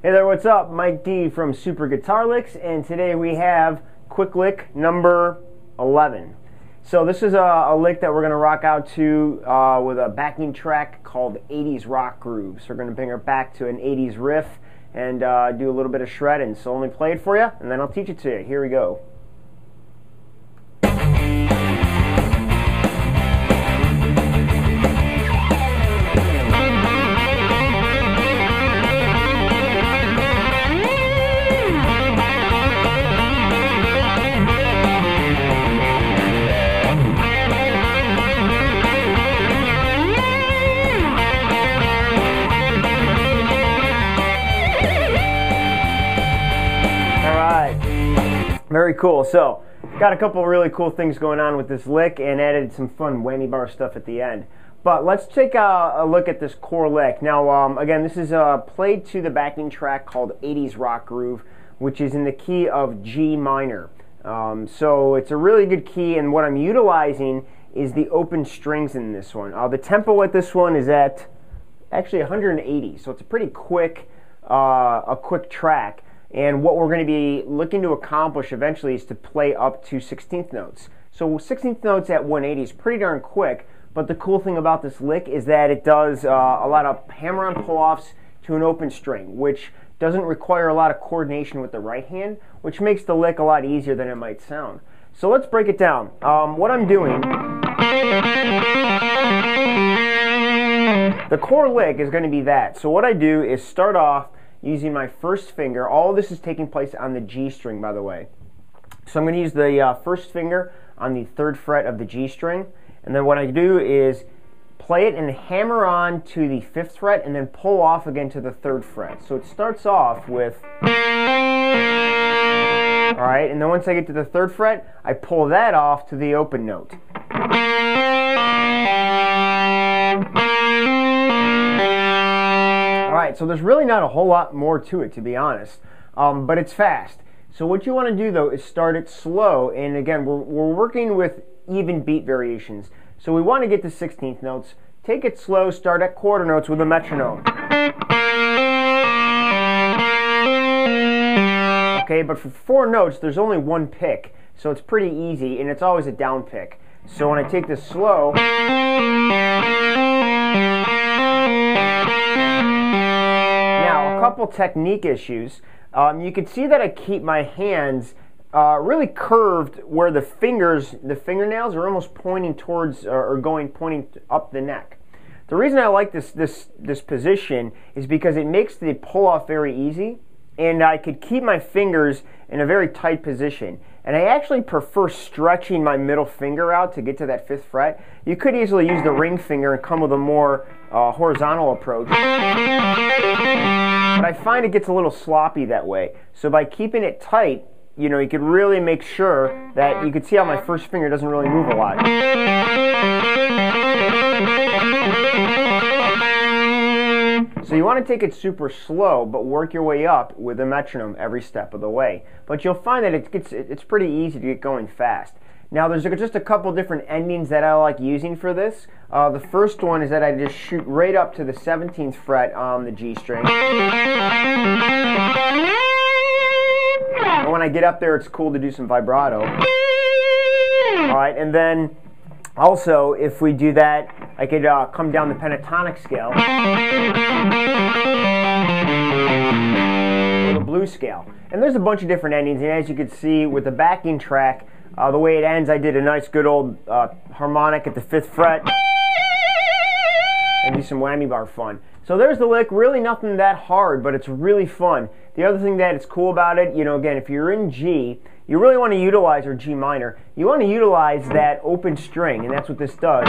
Hey there, what's up? Mike D from Super Guitar Licks, and today we have quick lick number 11. So this is a lick that we're going to rock out to with a backing track called 80s Rock Groove. So we're going to bring her back to an 80s riff and do a little bit of shredding. So let me play it for you, and then I'll teach it to you. Here we go. Very cool. So, got a couple really cool things going on with this lick and added some fun whammy bar stuff at the end. But let's take a look at this core lick. Now, again, this is played to the backing track called 80s Rock Groove, which is in the key of G minor. So it's a really good key, and what I'm utilizing is the open strings in this one. The tempo with this one is at actually 180, so it's a pretty quick, quick track. And what we're going to be looking to accomplish eventually is to play up to 16th notes. So 16th notes at 180 is pretty darn quick, but the cool thing about this lick is that it does a lot of hammer-on pull-offs to an open string, which doesn't require a lot of coordination with the right hand, which makes the lick a lot easier than it might sound. So let's break it down. What I'm doing, the core lick is going to be that. So what I do is start off using my first finger. All of this is taking place on the G string, by the way. So I'm going to use the first finger on the 3rd fret of the G string, and then what I do is play it and hammer on to the 5th fret and then pull off again to the 3rd fret. So it starts off with, alright, and then once I get to the 3rd fret, I pull that off to the open note. Alright, so there's really not a whole lot more to it, to be honest, but it's fast. So what you want to do, though, is start it slow, and again, we're working with even beat variations. So we want to get to 16th notes. Take it slow, start at quarter notes with a metronome. Okay, but for 4 notes, there's only one pick, so it's pretty easy, and it's always a down pick. So when I take this slow, a couple technique issues. You can see that I keep my hands really curved where the fingernails are almost pointing towards pointing up the neck. The reason I like this position is because it makes the pull off very easy, and I could keep my fingers in a very tight position. And I actually prefer stretching my middle finger out to get to that 5th fret. You could easily use the ring finger and come with a more horizontal approach. But I find it gets a little sloppy that way. So by keeping it tight, you know, you could really make sure that you can see how my first finger doesn't really move a lot. So you want to take it super slow, but work your way up with a metronome every step of the way. But you'll find that it's pretty easy to get going fast. Now there's just a couple different endings that I like using for this. The first one is that I just shoot right up to the 17th fret on the G string. And when I get up there, it's cool to do some vibrato. Alright, and then also, if we do that, I could come down the pentatonic scale or the blues scale. And there's a bunch of different endings, and as you can see with the backing track, the way it ends, I did a nice good old harmonic at the 5th fret and do some whammy bar fun. So there's the lick. Really nothing that hard, but it's really fun. The other thing that is cool about it, you know, again, if you're in G, you really want to utilize, or G minor, you want to utilize that open string, and that's what this does.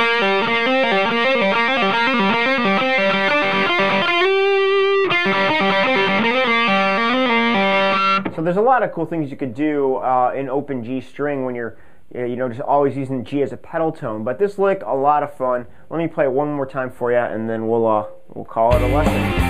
So there's a lot of cool things you could do in open G string when you're, you know, just always using G as a pedal tone. But this lick, a lot of fun. Let me play it one more time for you, and then we'll call it a lesson.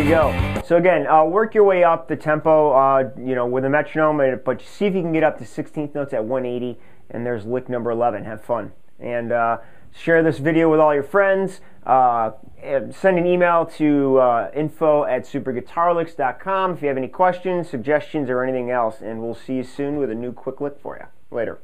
go. So again, work your way up the tempo, you know, with a metronome, but see if you can get up to 16th notes at 180. And there's lick number 11. Have fun. And share this video with all your friends. Send an email to info@superguitarlicks.com if you have any questions, suggestions, or anything else. And we'll see you soon with a new quick lick for you. Later.